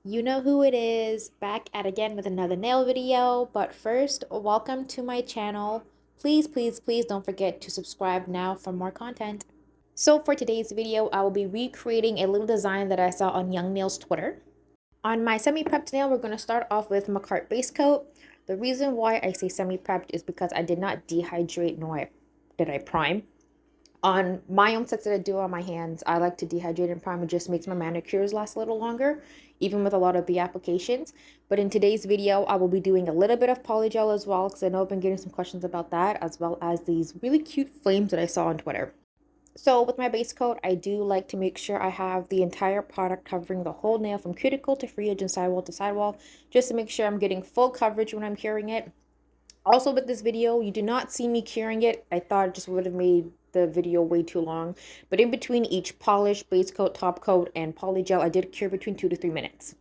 You know who it is, back at again with another nail video. But first, welcome to my channel. Please don't forget to subscribe now for more content. So for today's video, I will be recreating a little design that I saw on Young Nails Twitter. On my semi-prepped nail, we're going to start off with Makartt base coat. The reason why I say semi-prepped is because I did not dehydrate nor did I prime. On my own sets that I do on my hands, I like to dehydrate and prime. It just makes my manicures last a little longer, even with a lot of the applications. But in today's video, I will be doing a little bit of polygel as well, because I know I've been getting some questions about that, as well as these really cute flames that I saw on Twitter. So with my base coat, I do like to make sure I have the entire product covering the whole nail from cuticle to free edge and sidewall to sidewall, just to make sure I'm getting full coverage when I'm curing it. Also with this video, you do not see me curing it. I thought it just would have made the video way too long. But in between each polish, base coat, top coat, and polygel, I did cure between 2 to 3 minutes.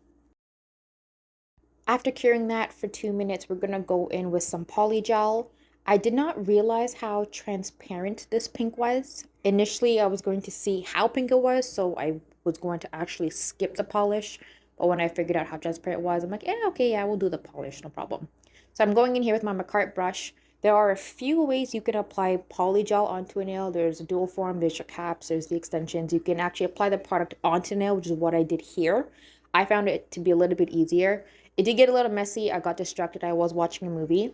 After curing that for 2 minutes, we're going to go in with some polygel. I did not realize how transparent this pink was. Initially, I was going to see how pink it was, so I was going to actually skip the polish. But when I figured out how transparent it was, I'm like, okay, yeah, we'll do the polish, no problem. So I'm going in here with my Makartt brush. There are a few ways you can apply polygel onto a nail. There's a dual form, there's your caps, there's the extensions. You can actually apply the product onto the nail, which is what I did here. I found it to be a little bit easier. It did get a little messy. I got distracted. I was watching a movie.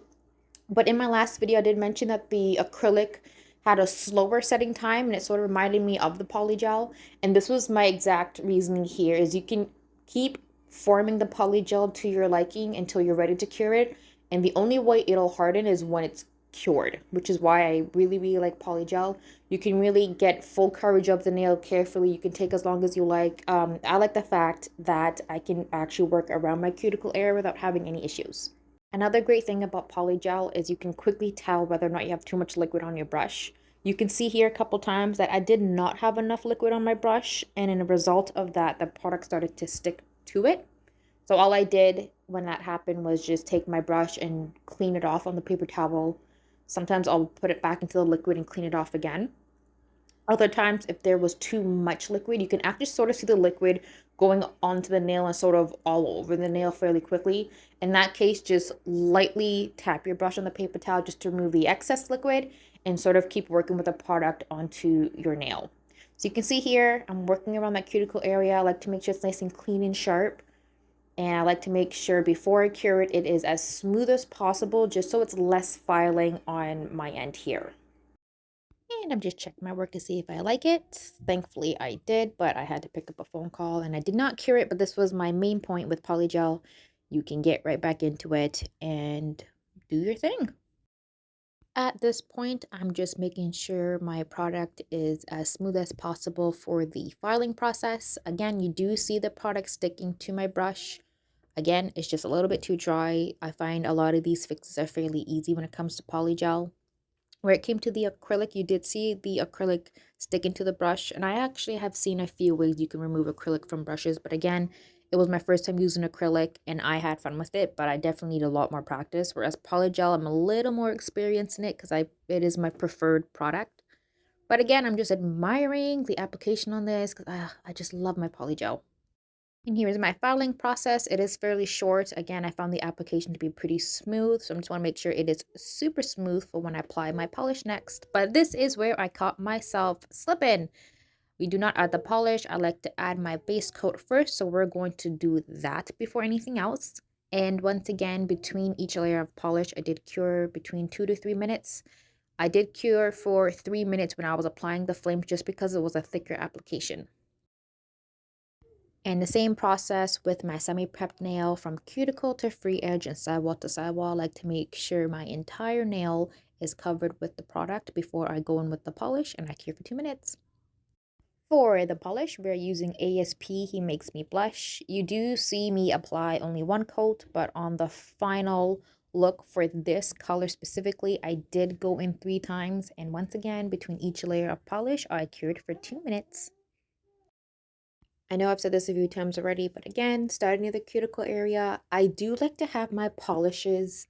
But in my last video, I did mention that the acrylic had a slower setting time, and it sort of reminded me of the polygel. And this was my exact reasoning here, is you can keep forming the polygel to your liking until you're ready to cure it. And the only way it'll harden is when it's cured, which is why I really like polygel. You can really get full coverage of the nail carefully. You can take as long as you like. I like the fact that I can actually work around my cuticle area without having any issues. Another great thing about polygel is you can quickly tell whether or not you have too much liquid on your brush. You can see here a couple times that I did not have enough liquid on my brush, and in a result of that, the product started to stick to it. So all I did when that happened was just take my brush and clean it off on the paper towel. Sometimes I'll put it back into the liquid and clean it off again. Other times, if there was too much liquid, you can actually sort of see the liquid going onto the nail and sort of all over the nail fairly quickly. In that case, just lightly tap your brush on the paper towel just to remove the excess liquid and sort of keep working with the product onto your nail. So you can see here, I'm working around that cuticle area. I like to make sure it's nice and clean and sharp. And I like to make sure before I cure it, it is as smooth as possible, just so it's less filing on my end here. And I'm just checking my work to see if I like it. Thankfully, I did, but I had to pick up a phone call and I did not cure it. But this was my main point with polygel. You can get right back into it and do your thing. At this point, I'm just making sure my product is as smooth as possible for the filing process. Again, you do see the product sticking to my brush. Again, it's just a little bit too dry. I find a lot of these fixes are fairly easy when it comes to polygel. Where it came to the acrylic, you did see the acrylic stick into the brush, and I actually have seen a few ways you can remove acrylic from brushes, but again, it was my first time using acrylic and I had fun with it, but I definitely need a lot more practice. Whereas polygel, I'm a little more experienced in it because it is my preferred product. But again, I'm just admiring the application on this because I just love my polygel. And here is my filing process. It is fairly short. Again, I found the application to be pretty smooth, so I just want to make sure it is super smooth for when I apply my polish next. But this is where I caught myself slipping. We do not add the polish. I like to add my base coat first, so we're going to do that before anything else. And once again, between each layer of polish, I did cure between 2 to 3 minutes. I did cure for 3 minutes when I was applying the flame just because it was a thicker application. And the same process with my semi-prepped nail from cuticle to free edge and sidewall to sidewall. I like to make sure my entire nail is covered with the product before I go in with the polish, and I cure for 2 minutes. For the polish, we're using ASP He Makes Me Blush. You do see me apply only one coat, but on the final look for this color specifically, I did go in 3 times. And once again, between each layer of polish, I cured for 2 minutes. I know I've said this a few times already, but again, starting near the cuticle area, I do like to have my polishes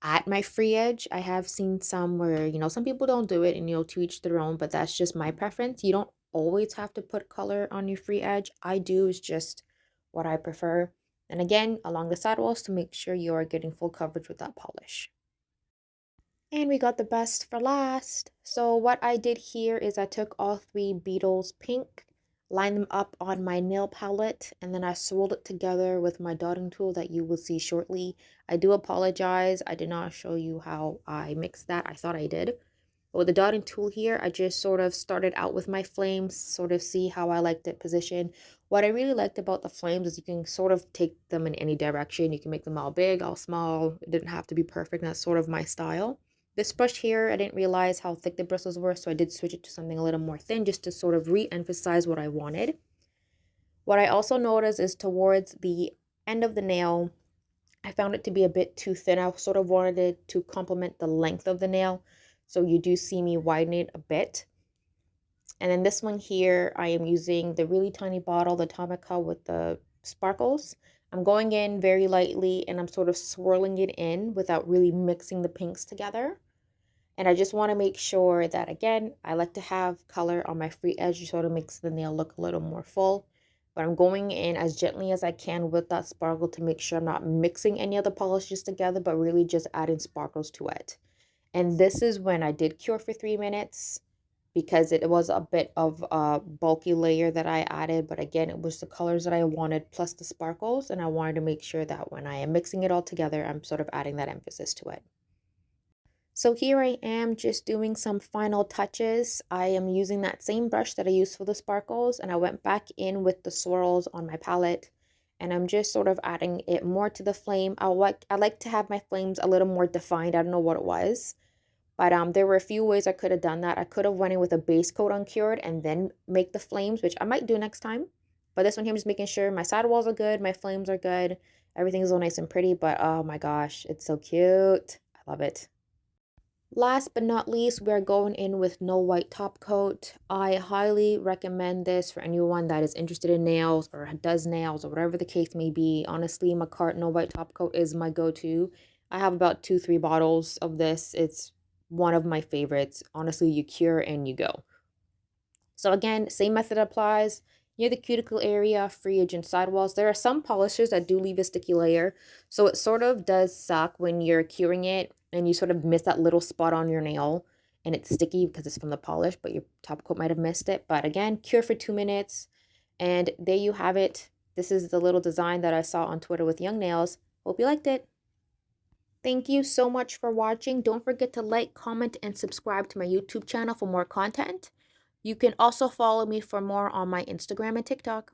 at my free edge. I have seen some where, some people don't do it and, to each their own, but that's just my preference. You don't always have to put color on your free edge. I do is just what I prefer. And again, along the sidewalls to make sure you are getting full coverage with that polish. And we got the best for last. So what I did here is I took all three Beetles pink, lined them up on my nail palette, and then I swirled it together with my dotting tool that you will see shortly. I do apologize, I did not show you how I mixed that. I thought I did. But with the dotting tool here, I just sort of started out with my flames, sort of see how I liked it positioned. What I really liked about the flames is you can sort of take them in any direction. You can make them all big, all small. It didn't have to be perfect. That's sort of my style. This brush here, I didn't realize how thick the bristles were, so I did switch it to something a little more thin just to sort of re-emphasize what I wanted. What I also noticed is towards the end of the nail, I found it to be a bit too thin. I sort of wanted it to complement the length of the nail. So you do see me widen it a bit. And then this one here, I am using the really tiny bottle, the Tomica with the sparkles. I'm going in very lightly and I'm sort of swirling it in without really mixing the pinks together. And I just want to make sure that, again, I like to have color on my free edge to sort of makes the nail look a little more full. But I'm going in as gently as I can with that sparkle to make sure I'm not mixing any of the polishes together, but really just adding sparkles to it. And this is when I did cure for 3 minutes because it was a bit of a bulky layer that I added. But again, it was the colors that I wanted plus the sparkles. And I wanted to make sure that when I am mixing it all together, I'm sort of adding that emphasis to it. So here I am just doing some final touches. I am using that same brush that I used for the sparkles, and I went back in with the swirls on my palette, and I'm just sort of adding it more to the flame. I like to have my flames a little more defined. I don't know what it was, but there were a few ways I could have done that. I could have went in with a base coat on cured and then make the flames, which I might do next time. But this one here, I'm just making sure my sidewalls are good, my flames are good, everything's all nice and pretty. But oh my gosh, it's so cute. I love it. Last but not least, we're going in with No White Top Coat. I highly recommend this for anyone that is interested in nails or does nails or whatever the case may be. Honestly, Macarte No White Top Coat is my go-to. I have about 2-3 bottles of this. It's one of my favorites. Honestly, you cure and you go. So again, same method applies. Near the cuticle area, free edge and sidewalls. There are some polishes that do leave a sticky layer. So it sort of does suck when you're curing it and you sort of miss that little spot on your nail and it's sticky because it's from the polish, but your top coat might have missed it. But again, cure for 2 minutes. And there you have it. This is the little design that I saw on Twitter with Young Nails. Hope you liked it. Thank you so much for watching. Don't forget to like, comment, and subscribe to my YouTube channel for more content. You can also follow me for more on my Instagram and TikTok.